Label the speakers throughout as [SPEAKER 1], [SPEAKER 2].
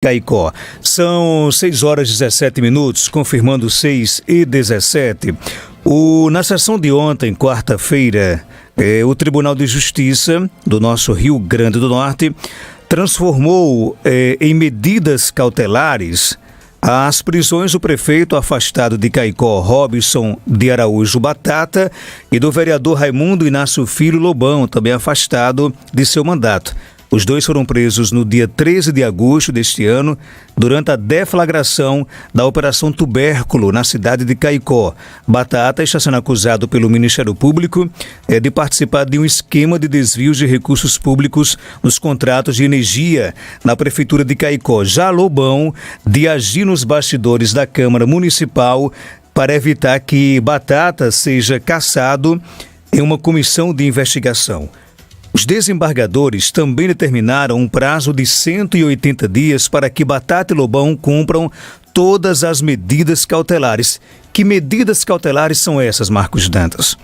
[SPEAKER 1] Caicó. São 6h17, confirmando 6h17. Na sessão de ontem, quarta-feira, o Tribunal de Justiça do nosso Rio Grande do Norte transformou em medidas cautelares as prisões do prefeito afastado de Caicó, Robson de Araújo Batata, e do vereador Raimundo Inácio Filho Lobão, também afastado de seu mandato. Os dois foram presos no dia 13 de agosto deste ano, durante a deflagração da Operação Tubérculo, na cidade de Caicó. Batata está sendo acusado pelo Ministério Público de participar de um esquema de desvios de recursos públicos nos contratos de energia na Prefeitura de Caicó. Já Lobão, de agir nos bastidores da Câmara Municipal para evitar que Batata seja cassado em uma comissão de investigação. Os desembargadores também determinaram um prazo de 180 dias para que Batata e Lobão cumpram todas as medidas cautelares. Que medidas cautelares são essas, Marcos Dantas?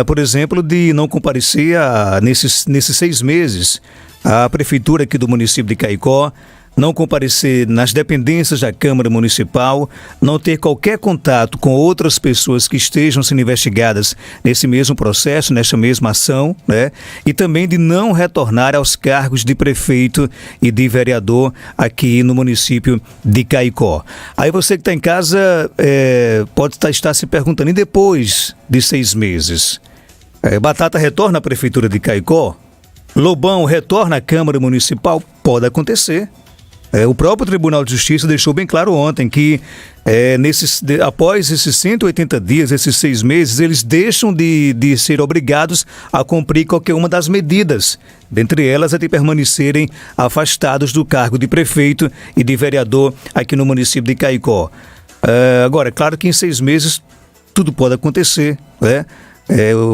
[SPEAKER 1] Por exemplo, de não comparecer nesses 6 meses à prefeitura aqui do município de Caicó, não comparecer nas dependências da Câmara Municipal, não ter qualquer contato com outras pessoas que estejam sendo investigadas nesse mesmo processo, nessa mesma ação, né? E também de não retornar aos cargos de prefeito e de vereador aqui no município de Caicó. Aí você que está em casa pode estar se perguntando, e depois de 6 meses? Batata retorna à prefeitura de Caicó? Lobão retorna à Câmara Municipal? Pode acontecer. O próprio Tribunal de Justiça deixou bem claro ontem que após esses 180 dias, esses 6 meses, eles deixam de ser obrigados a cumprir qualquer uma das medidas. Dentre elas, é de permanecerem afastados do cargo de prefeito e de vereador aqui no município de Caicó. Agora, é claro que em 6 meses tudo pode acontecer, né?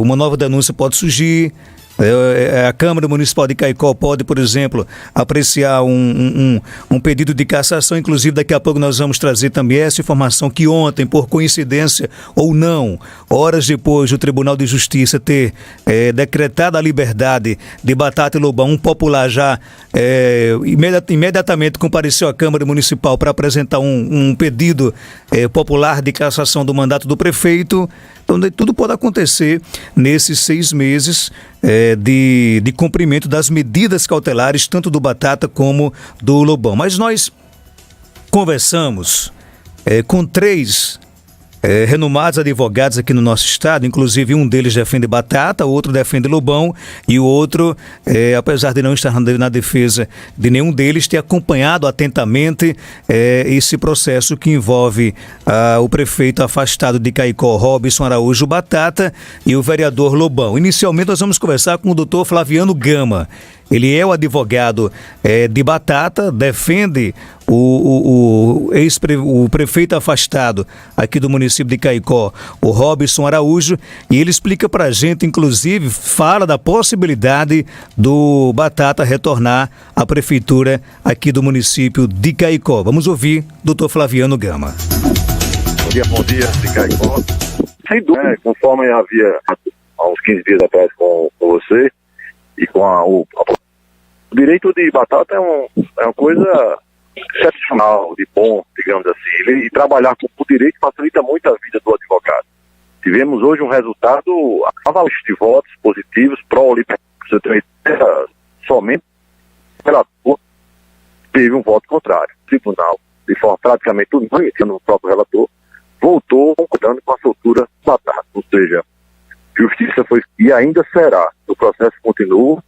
[SPEAKER 1] Uma nova denúncia pode surgir. A Câmara Municipal de Caicó pode, por exemplo, apreciar um pedido de cassação. Inclusive, daqui a pouco nós vamos trazer também essa informação que ontem, por coincidência ou não, horas depois do Tribunal de Justiça ter decretado a liberdade de Batata e Lobão, um popular já imediatamente compareceu à Câmara Municipal para apresentar um pedido popular de cassação do mandato do prefeito. Então, tudo pode acontecer nesses 6 meses de cumprimento das medidas cautelares, tanto do Batata como do Lobão. Mas nós conversamos com 3 renomados advogados aqui no nosso estado, inclusive um deles defende Batata, o outro defende Lobão, e o outro, apesar de não estar na defesa de nenhum deles, tem acompanhado atentamente esse processo que envolve o prefeito afastado de Caicó, Robson Araújo Batata, e o vereador Lobão. Inicialmente nós vamos conversar com o doutor Flaviano Gama. Ele é o advogado de Batata, defende o prefeito afastado aqui do município de Caicó, o Robson Araújo, e ele explica para a gente, inclusive, fala da possibilidade do Batata retornar à prefeitura aqui do município de Caicó. Vamos ouvir doutor Flaviano Gama.
[SPEAKER 2] Bom dia, de Caicó. Sem dúvida, conforme eu havia há uns 15 dias atrás com você, e com o direito de Batata é uma coisa excepcional, de bom, digamos assim. E trabalhar com o direito facilita muito a vida do advogado. Tivemos hoje um resultado avalanche de votos positivos pró-liberdade. Você tem ideia, somente o relator teve um voto contrário. O tribunal, de forma praticamente unânime, sendo o próprio relator, voltou concordando com a soltura do Batata. Ou seja, justiça foi e ainda será. O processo continua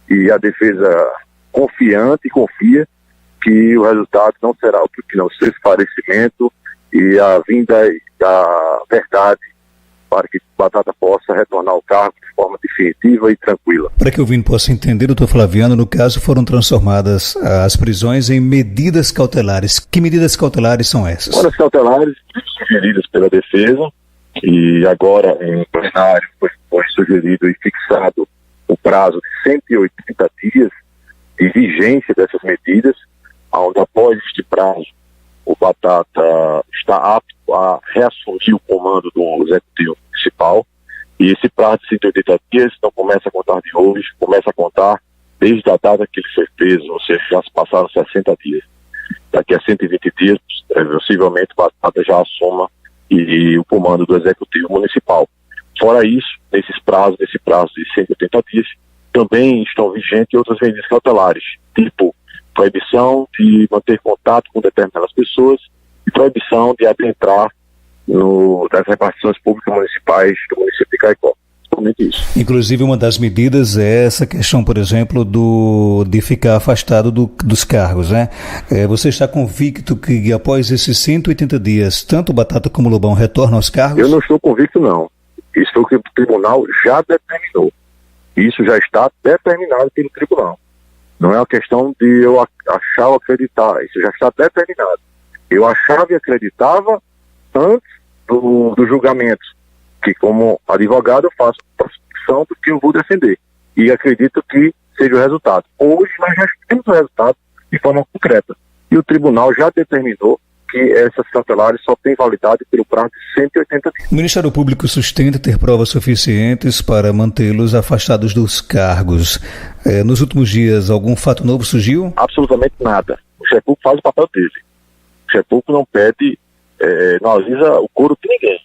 [SPEAKER 2] e a defesa confiante e confia que o resultado não será o que não seja esclarecimento e a vinda da verdade para que Batata possa retornar ao cargo de forma definitiva e tranquila.
[SPEAKER 1] Para que o ouvinte possa entender, doutor Flaviano, no caso foram transformadas as prisões em medidas cautelares. Que medidas cautelares são essas?
[SPEAKER 2] Medidas cautelares sugeridas pela defesa e agora em plenário foi sugerido e fixado o prazo de 180 dias de vigência dessas medidas, onde após este prazo o Batata está apto a reassumir o comando do Executivo Municipal, e esse prazo de 180 dias não começa a contar de hoje, começa a contar desde a data que ele foi preso, ou seja, já se passaram 60 dias. Daqui a 120 dias, possivelmente, Batata já assuma e o comando do Executivo Municipal. Fora isso, nesse prazo de 180 dias, também estão vigentes outras medidas cautelares, tipo proibição de manter contato com determinadas pessoas e proibição de adentrar das repartições públicas municipais do município de Caicó. Somente isso.
[SPEAKER 1] Inclusive, uma das medidas é essa questão, por exemplo, de ficar afastado dos cargos, né? Você está convicto que após esses 180 dias, tanto Batata como Lobão retornam aos cargos?
[SPEAKER 2] Eu não estou convicto, não. Isso foi o que o tribunal já determinou. Isso já está determinado pelo tribunal. Não é uma questão de eu achar ou acreditar. Isso já está determinado. Eu achava e acreditava antes do julgamento, que como advogado eu faço a percepção do que eu vou defender. E acredito que seja o resultado. Hoje nós já temos o resultado de forma concreta. E o tribunal já determinou que essas cautelares só têm validade pelo prazo de 180 dias.
[SPEAKER 1] O Ministério Público sustenta ter provas suficientes para mantê-los afastados dos cargos. Nos últimos dias, algum fato novo surgiu?
[SPEAKER 2] Absolutamente nada. O Ministério Público faz o papel dele. O Ministério Público não pede, não avisa o couro de ninguém.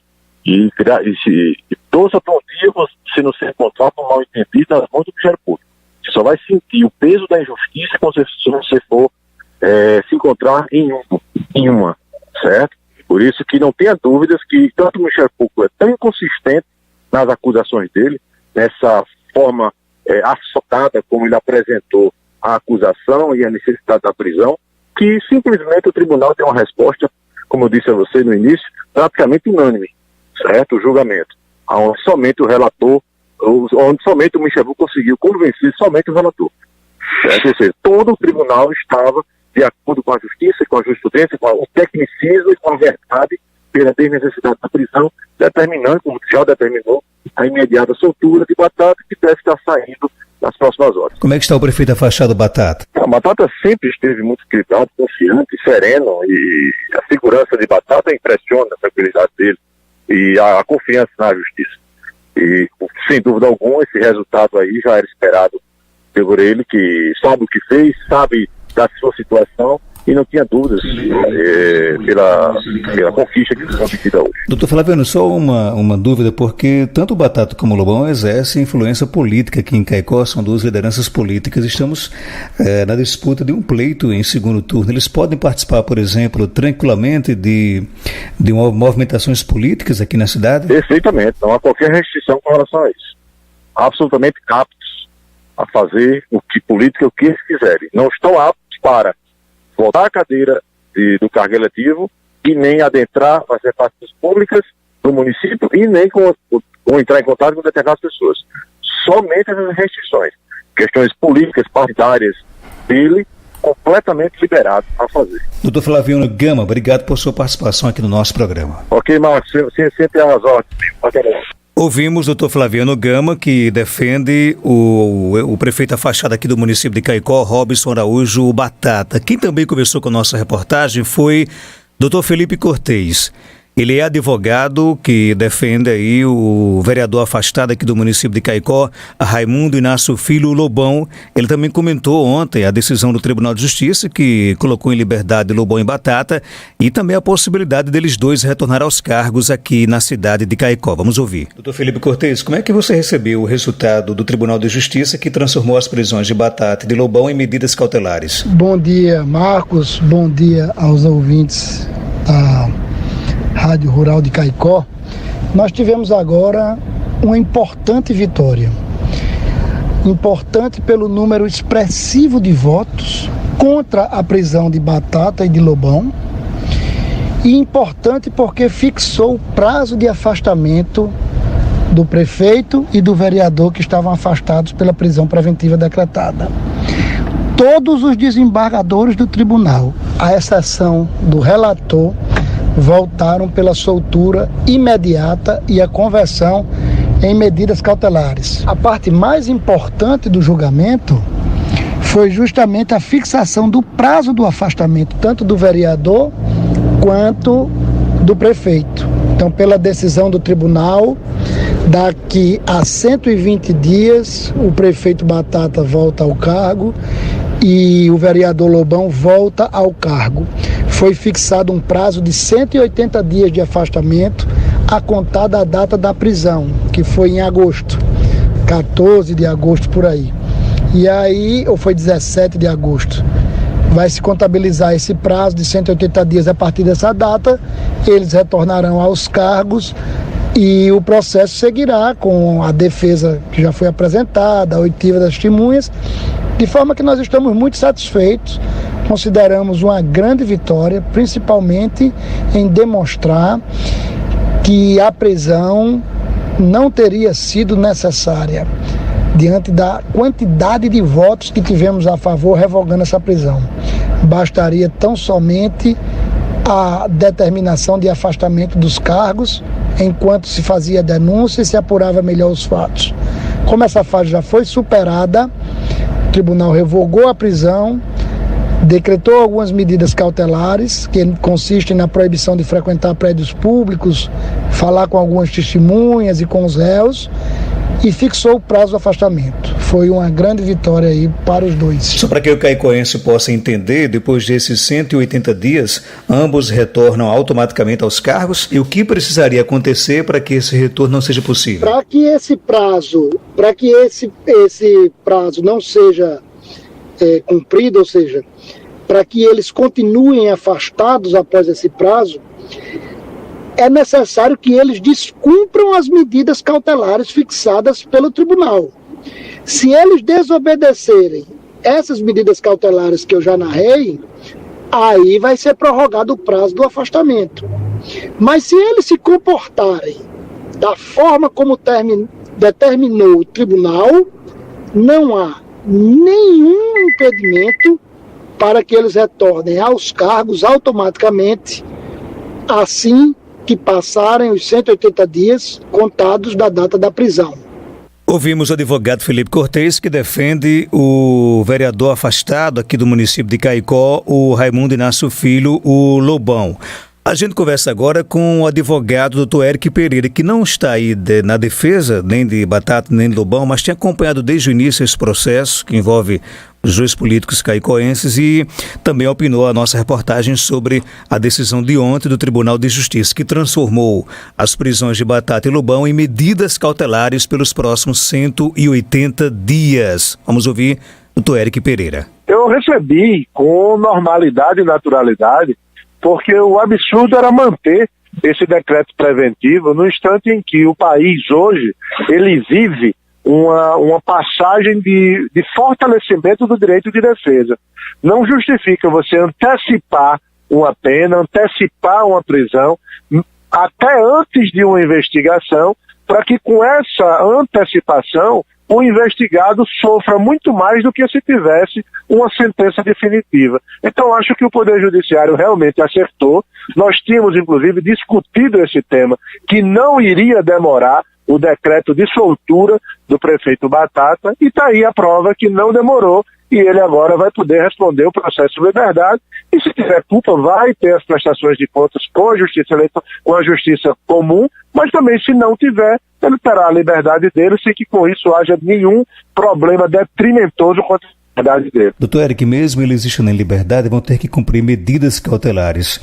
[SPEAKER 2] E torça para um dia você não se encontrar com um mal entendido nas mãos do Ministério Público. Você só vai sentir o peso da injustiça quando você for se encontrar em uma, certo? Por isso que não tenha dúvidas que tanto o Ministério Público é tão inconsistente nas acusações dele, nessa forma assotada como ele apresentou a acusação e a necessidade da prisão, que simplesmente o tribunal tem uma resposta, como eu disse a você no início, praticamente unânime, certo? O julgamento, onde somente o relator, onde somente o Ministério Público conseguiu convencer somente o relator, certo? Ou seja, todo o tribunal estava de acordo com a justiça, com a jurisprudência, com o tecnicismo e com a verdade pela desnecessidade da prisão, determinando, como já determinou, a imediata soltura de Batata, que deve estar saindo nas próximas horas.
[SPEAKER 1] Como é que está o prefeito afastado Batata?
[SPEAKER 2] A Batata sempre esteve muito equilibrado, confiante, sereno, e a segurança de Batata impressiona a tranquilidade dele e a confiança na justiça. E, sem dúvida alguma, esse resultado aí já era esperado por ele, que sabe o que fez, sabe da sua situação e não tinha dúvidas pela conquista que foi obtida hoje.
[SPEAKER 1] Doutor Flaviano, só uma dúvida, porque tanto o Batata como o Lobão exercem influência política aqui em Caicó, são duas lideranças políticas, estamos na disputa de um pleito em segundo turno. Eles podem participar, por exemplo, tranquilamente de movimentações políticas aqui na cidade?
[SPEAKER 2] Perfeitamente, não há qualquer restrição com relação a isso. Absolutamente aptos a fazer o que eles quiserem. Não estão aptos para voltar à cadeira do cargo eletivo e nem adentrar as repartições públicas do município e nem com entrar em contato com determinadas pessoas. Somente as restrições, questões políticas, partidárias dele, completamente liberado a fazer.
[SPEAKER 1] Doutor Flaviano Gama, obrigado por sua participação aqui no nosso programa.
[SPEAKER 2] Ok, Marcos, sempre às ordens.
[SPEAKER 1] Ouvimos o Dr. Flaviano Gama, que defende o prefeito afastado aqui do município de Caicó, Robson Araújo Batata. Quem também conversou com a nossa reportagem foi Dr. Felipe Cortez. Ele é advogado que defende aí o vereador afastado aqui do município de Caicó, Raimundo Inácio Filho Lobão. Ele também comentou ontem a decisão do Tribunal de Justiça que colocou em liberdade Lobão e Batata e também a possibilidade deles dois retornar aos cargos aqui na cidade de Caicó. Vamos ouvir. Doutor Felipe Cortez, como é que você recebeu o resultado do Tribunal de Justiça que transformou as prisões de Batata e de Lobão em medidas cautelares?
[SPEAKER 3] Bom dia, Marcos. Bom dia aos ouvintes da Rádio Rural de Caicó. Nós tivemos agora uma importante vitória. Importante pelo número expressivo de votos contra a prisão de Batata e de Lobão. E importante porque fixou o prazo de afastamento do prefeito e do vereador que estavam afastados pela prisão preventiva decretada. Todos os desembargadores do tribunal, à exceção do relator, voltaram pela soltura imediata e a conversão em medidas cautelares. A parte mais importante do julgamento foi justamente a fixação do prazo do afastamento, tanto do vereador quanto do prefeito. Então, pela decisão do tribunal, Daqui a 120 dias, o prefeito Batata volta ao cargo e o vereador Lobão volta ao cargo. Foi fixado um prazo de 180 dias de afastamento a contar da data da prisão, que foi em agosto, 14 de agosto por aí. E aí, ou foi 17 de agosto. Vai se contabilizar esse prazo de 180 dias a partir dessa data, eles retornarão aos cargos e o processo seguirá com a defesa que já foi apresentada, a oitiva das testemunhas, de forma que nós estamos muito satisfeitos, consideramos uma grande vitória, principalmente em demonstrar que a prisão não teria sido necessária, diante da quantidade de votos que tivemos a favor revogando essa prisão. Bastaria tão somente a determinação de afastamento dos cargos, enquanto se fazia denúncia e se apurava melhor os fatos. Como essa fase já foi superada, o tribunal revogou a prisão, decretou algumas medidas cautelares, que consistem na proibição de frequentar prédios públicos, falar com algumas testemunhas e com os réus, e fixou o prazo do afastamento. Foi uma grande vitória aí para os dois.
[SPEAKER 1] Só para que o caicoense possa entender, depois desses 180 dias, ambos retornam automaticamente aos cargos, e o que precisaria acontecer para que esse retorno não seja possível?
[SPEAKER 3] Para que esse prazo não seja cumprido, ou seja, para que eles continuem afastados após esse prazo, é necessário que eles descumpram as medidas cautelares fixadas pelo tribunal. Se eles desobedecerem essas medidas cautelares que eu já narrei, aí vai ser prorrogado o prazo do afastamento. Mas se eles se comportarem da forma como determinou o tribunal, não há nenhum impedimento para que eles retornem aos cargos automaticamente, assim que passarem os 180 dias contados da data da prisão.
[SPEAKER 1] Ouvimos o advogado Felipe Cortez, que defende o vereador afastado aqui do município de Caicó, o Raimundo Inácio Filho, o Lobão. A gente conversa agora com o advogado Dr. Eric Pereira, que não está aí na defesa nem de Batata nem de Lobão, mas tem acompanhado desde o início esse processo que envolve os dois políticos caicoenses e também opinou a nossa reportagem sobre a decisão de ontem do Tribunal de Justiça, que transformou as prisões de Batata e Lobão em medidas cautelares pelos próximos 180 dias. Vamos ouvir o Dr. Eric Pereira.
[SPEAKER 4] Eu recebi com normalidade e naturalidade, porque o absurdo era manter esse decreto preventivo no instante em que o país hoje, ele vive uma passagem de fortalecimento do direito de defesa. Não justifica você antecipar uma pena, antecipar uma prisão, até antes de uma investigação, para que com essa antecipação o investigado sofra muito mais do que se tivesse uma sentença definitiva. Então, acho que o Poder Judiciário realmente acertou. Nós tínhamos, inclusive, discutido esse tema, que não iria demorar o decreto de soltura do prefeito Batata, e está aí a prova que não demorou, e ele agora vai poder responder o processo de liberdade, e se tiver culpa, vai ter as prestações de contas com a justiça comum, mas também, se não tiver, ele terá a liberdade dele, sem que com isso haja nenhum problema detrimentoso contra a liberdade dele.
[SPEAKER 1] Doutor Eric, mesmo ele existindo em liberdade, vão ter que cumprir medidas cautelares.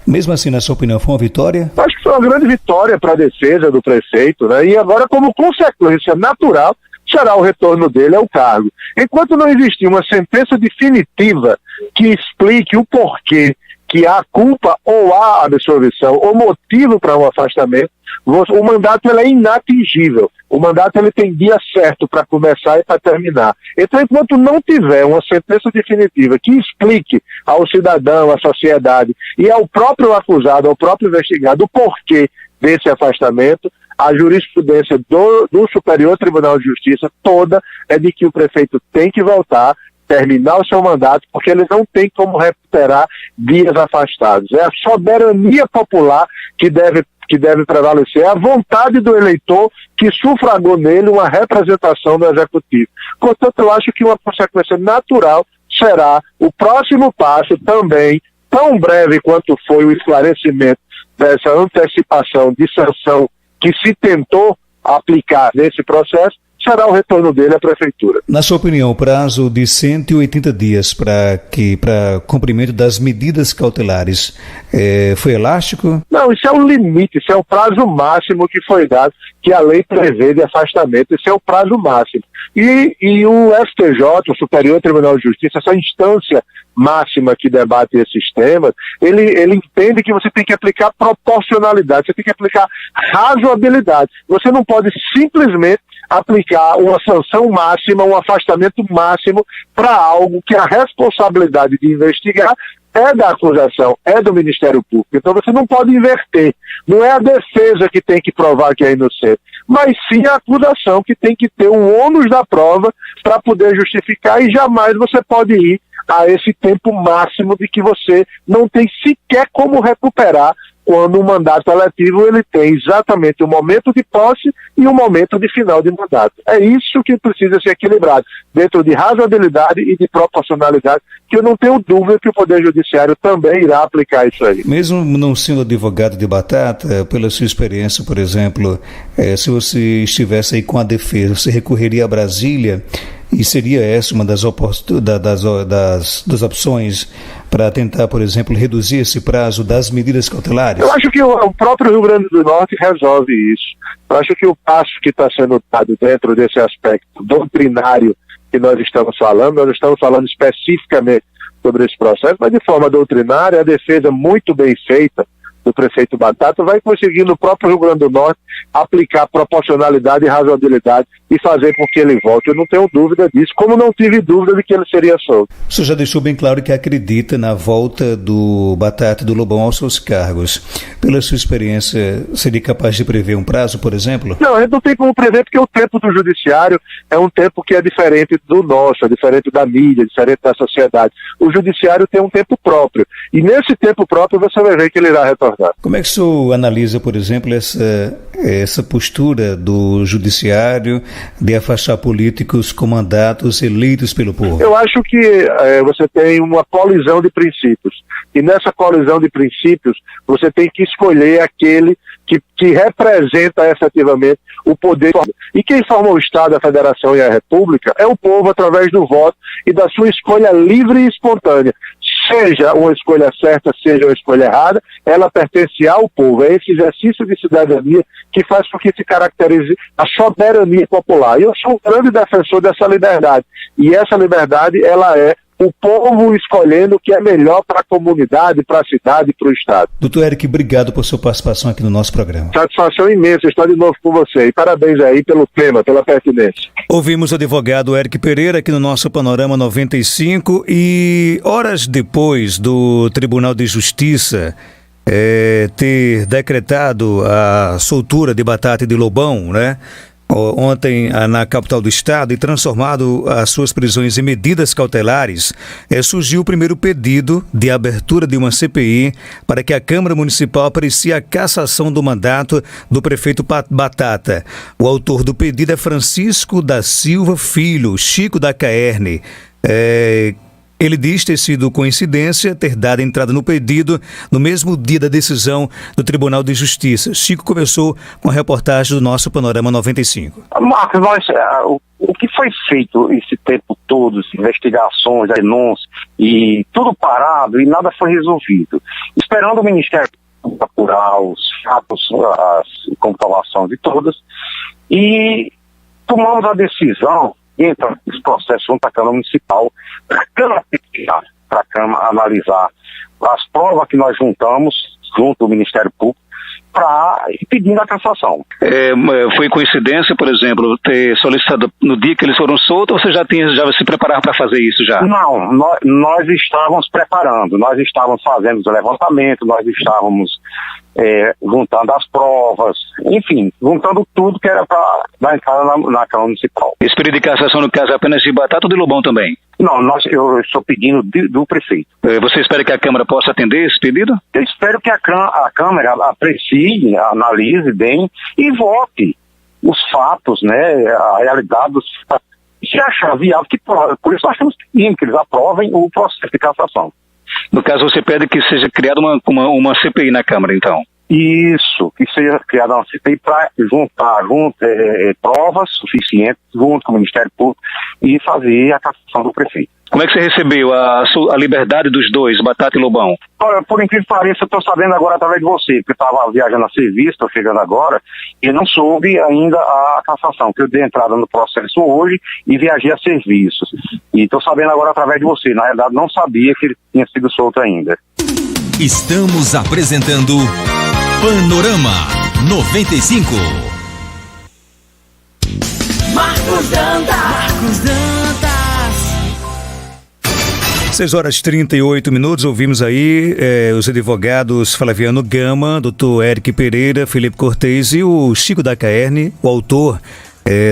[SPEAKER 1] Mesmo assim, na sua opinião, foi uma vitória?
[SPEAKER 4] Acho que foi uma grande vitória para a defesa do prefeito, né? E agora, como consequência natural, será o retorno dele ao cargo. Enquanto não existir uma sentença definitiva que explique o porquê que há culpa ou há absolvição ou motivo para um afastamento, o mandato ele é inatingível. O mandato ele tem dia certo para começar e para terminar. Então, enquanto não tiver uma sentença definitiva que explique ao cidadão, à sociedade e ao próprio acusado, ao próprio investigado, o porquê desse afastamento, a jurisprudência do Superior Tribunal de Justiça toda é de que o prefeito tem que voltar, terminar o seu mandato, porque ele não tem como recuperar dias afastados. É a soberania popular que deve prevalecer, a vontade do eleitor que sufragou nele uma representação do Executivo. Portanto, eu acho que uma consequência natural será o próximo passo também, tão breve quanto foi o esclarecimento dessa antecipação de sanção que se tentou aplicar nesse processo, será o retorno dele à prefeitura.
[SPEAKER 1] Na sua opinião, o prazo de 180 dias para cumprimento das medidas cautelares foi elástico?
[SPEAKER 4] Não, isso é o limite, isso é o prazo máximo que foi dado, que a lei prevê de afastamento, esse é o prazo máximo. E o STJ, o Superior Tribunal de Justiça, essa instância máxima que debate esses temas, ele entende que você tem que aplicar proporcionalidade, você tem que aplicar razoabilidade. Você não pode simplesmente aplicar uma sanção máxima, um afastamento máximo para algo que a responsabilidade de investigar é da acusação, é do Ministério Público. Então você não pode inverter. Não é a defesa que tem que provar que é inocente, mas sim a acusação que tem que ter o ônus da prova para poder justificar, e jamais você pode ir a esse tempo máximo de que você não tem sequer como recuperar, quando o mandato eletivo ele tem exatamente o momento de posse e o momento de final de mandato. É isso que precisa ser equilibrado, dentro de razoabilidade e de proporcionalidade, que eu não tenho dúvida que o Poder Judiciário também irá aplicar isso aí.
[SPEAKER 1] Mesmo não sendo advogado de batata, pela sua experiência, por exemplo, se você estivesse aí com a defesa, você recorreria a Brasília? E seria essa uma das opções para tentar, por exemplo, reduzir esse prazo das medidas cautelares?
[SPEAKER 4] Eu acho que o próprio Rio Grande do Norte resolve isso. Eu acho que o passo que está sendo dado dentro desse aspecto doutrinário que nós estamos falando especificamente sobre esse processo, mas de forma doutrinária, a defesa muito bem feita do prefeito Batata vai conseguir no próprio Rio Grande do Norte aplicar proporcionalidade e razoabilidade e fazer com que ele volte. Eu não tenho dúvida disso, como não tive dúvida de que ele seria solto.
[SPEAKER 1] O senhor já deixou bem claro que acredita na volta do Batata e do Lobão aos seus cargos. Pela sua experiência, seria capaz de prever um prazo, por exemplo?
[SPEAKER 4] Não, a gente não tem como prever, porque o tempo do judiciário é um tempo que é diferente do nosso, é diferente da mídia, diferente da sociedade. O judiciário tem um tempo próprio, e nesse tempo próprio você vai ver que ele irá retornar.
[SPEAKER 1] Como é que o senhor analisa, por exemplo, essa postura do judiciário de afastar políticos com mandatos eleitos pelo povo?
[SPEAKER 4] Eu acho que você tem uma colisão de princípios. E nessa colisão de princípios, você tem que escolher aquele que representa efetivamente o poder. E quem forma o Estado, a Federação e a República é o povo através do voto e da sua escolha livre e espontânea. Seja uma escolha certa, seja uma escolha errada, ela pertence ao povo. É esse exercício de cidadania que faz com que se caracterize a soberania popular. E eu sou um grande defensor dessa liberdade. E essa liberdade, ela é o povo escolhendo o que é melhor para a comunidade, para a cidade, para o Estado.
[SPEAKER 1] Doutor Eric, obrigado por sua participação aqui no nosso programa.
[SPEAKER 4] Satisfação imensa estar de novo com você. E parabéns aí pelo tema, pela pertinência.
[SPEAKER 1] Ouvimos o advogado Eric Pereira aqui no nosso Panorama 95 e horas depois do Tribunal de Justiça ter decretado a soltura de Batata e de Lobão, né? Ontem na capital do estado, e transformado as suas prisões em medidas cautelares, surgiu o primeiro pedido de abertura de uma CPI para que a Câmara Municipal aprecie a cassação do mandato do prefeito Batata. O autor do pedido é Francisco da Silva Filho, Chico da Caerne. Ele diz ter sido coincidência ter dado entrada no pedido no mesmo dia da decisão do Tribunal de Justiça. Chico começou com a reportagem do nosso Panorama 95.
[SPEAKER 5] Marcos, o que foi feito esse tempo todo, investigações, denúncias, e tudo parado e nada foi resolvido. Esperando o Ministério apurar os fatos, as comprovações de todas, e tomamos a decisão, entra esse processo junto à Câmara Municipal, para a Câmara analisar as provas que nós juntamos junto ao Ministério Público, pedindo a cassação.
[SPEAKER 1] Foi coincidência, por exemplo, ter solicitado no dia que eles foram soltos, ou você já se preparar para fazer isso já?
[SPEAKER 5] Não, nós estávamos preparando, nós estávamos fazendo o levantamento, nós estávamos juntando as provas, enfim, juntando tudo que era para dar entrada na Câmara Municipal.
[SPEAKER 1] Esse período de cassação, no caso, é apenas de Batata ou de Lobão também?
[SPEAKER 5] Não, eu estou pedindo do prefeito.
[SPEAKER 1] Você espera que a Câmara possa atender esse pedido?
[SPEAKER 5] Eu espero que a Câmara aprecie, analise bem e vote os fatos, né, a realidade dos fatos. Se achar viável, por isso nós estamos pedindo que eles aprovem o processo de cassação.
[SPEAKER 1] No caso, você pede que seja criada uma CPI na Câmara, então?
[SPEAKER 5] Isso, que seja criada uma CPI para juntar provas suficientes junto com o Ministério Público e fazer a cassação do prefeito.
[SPEAKER 6] Como é que você recebeu a liberdade dos dois, Batata e Lobão?
[SPEAKER 5] Olha, por incrível que pareça, eu estou sabendo agora através de você, porque eu estava viajando a serviço, estou chegando agora, e não soube ainda a cassação, que eu dei entrada no processo hoje e viajei a serviços. E estou sabendo agora através de você, na realidade não sabia que ele tinha sido solto ainda.
[SPEAKER 7] Estamos apresentando Panorama 95.
[SPEAKER 8] Marcos Dantas.
[SPEAKER 1] 6h38, ouvimos aí os advogados Flaviano Gama, doutor Eric Pereira, Felipe Cortez e o Chico da Caerne, o autor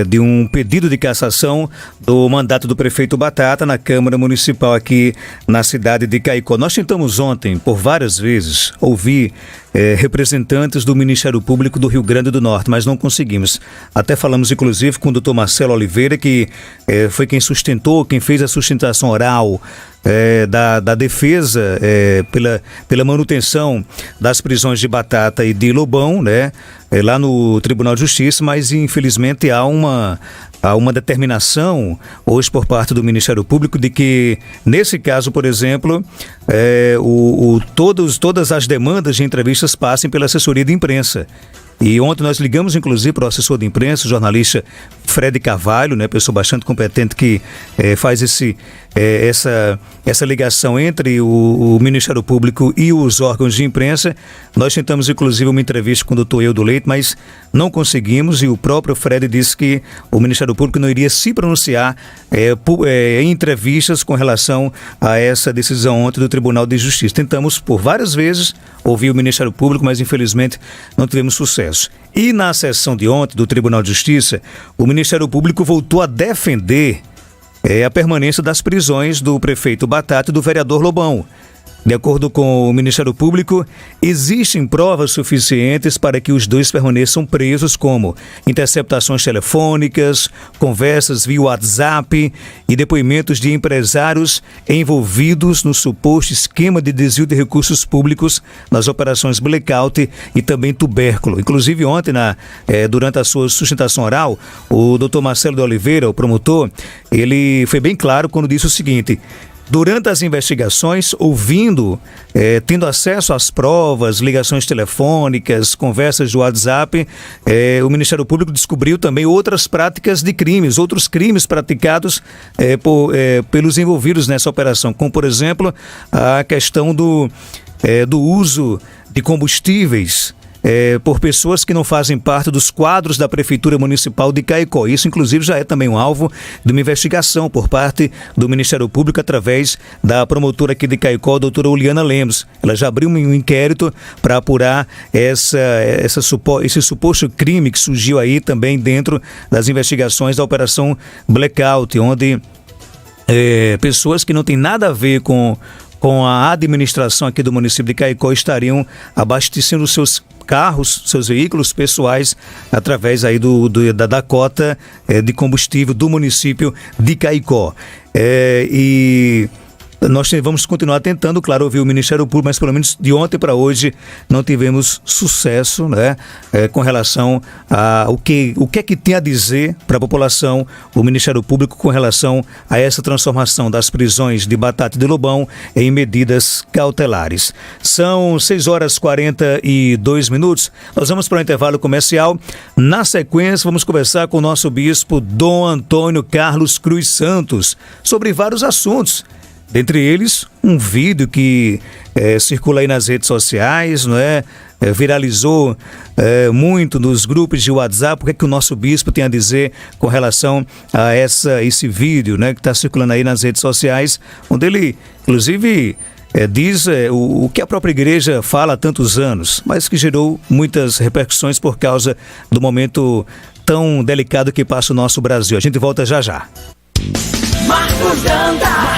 [SPEAKER 1] de um pedido de cassação do mandato do prefeito Batata na Câmara Municipal aqui na cidade de Caicó. Nós tentamos ontem, por várias vezes, ouvir representantes do Ministério Público do Rio Grande do Norte, mas não conseguimos. Até falamos, inclusive, com o doutor Marcelo Oliveira, que foi quem sustentou, quem fez a sustentação oral da defesa pela manutenção das prisões de Batata e de Lobão, né? Lá no Tribunal de Justiça, mas infelizmente há uma determinação hoje por parte do Ministério Público de que, nesse caso, por exemplo, todas as demandas de entrevistas passem pela assessoria de imprensa. E ontem nós ligamos, inclusive, para o assessor de imprensa, o jornalista Fred Carvalho, né, pessoa bastante competente que faz essa ligação entre o Ministério Público e os órgãos de imprensa. Nós tentamos, inclusive, uma entrevista com o doutor Eudo Leite, mas não conseguimos, e o próprio Fred disse que o Ministério Público não iria se pronunciar em entrevistas com relação a essa decisão ontem do Tribunal de Justiça. Tentamos por várias vezes ouvir o Ministério Público, mas infelizmente não tivemos sucesso. E na sessão de ontem do Tribunal de Justiça, o Ministério Público voltou a defender a permanência das prisões do prefeito Batata e do vereador Lobão. De acordo com o Ministério Público, existem provas suficientes para que os dois permaneçam presos, como interceptações telefônicas, conversas via WhatsApp e depoimentos de empresários envolvidos no suposto esquema de desvio de recursos públicos nas operações Blackout e também Tubérculo. Inclusive, ontem, durante a sua sustentação oral, o doutor Marcelo de Oliveira, o promotor, ele foi bem claro quando disse o seguinte: durante as investigações, tendo acesso às provas, ligações telefônicas, conversas de WhatsApp, o Ministério Público descobriu também outras práticas de crimes, outros crimes praticados pelos envolvidos nessa operação, como, por exemplo, a questão do uso de combustíveis por pessoas que não fazem parte dos quadros da Prefeitura Municipal de Caicó. Isso, inclusive, já é também um alvo de uma investigação por parte do Ministério Público através da promotora aqui de Caicó, a doutora Uliana Lemos. Ela já abriu um inquérito para apurar esse suposto crime que surgiu aí também dentro das investigações da Operação Blackout, onde pessoas que não têm nada a ver com a administração aqui do município de Caicó estariam abastecendo seus carros, seus veículos pessoais através aí da cota de combustível do município de Caicó. E nós vamos continuar tentando, claro, ouvir o Ministério Público, mas pelo menos de ontem para hoje não tivemos sucesso, né, com relação a o que é que tem a dizer para a população o Ministério Público com relação a essa transformação das prisões de Batata e de Lobão em medidas cautelares. São 6h42. Nós vamos para o intervalo comercial. Na sequência, vamos conversar com o nosso bispo Dom Antônio Carlos Cruz Santos sobre vários assuntos. Dentre eles, um vídeo que circula aí nas redes sociais, não é? Viralizou muito nos grupos de WhatsApp. O que é que o nosso bispo tem a dizer com relação a esse vídeo, né, que está circulando aí nas redes sociais, onde ele, inclusive, diz o que a própria igreja fala há tantos anos, mas que gerou muitas repercussões por causa do momento tão delicado que passa o nosso Brasil. A gente volta já já.
[SPEAKER 8] Marcos Dantas.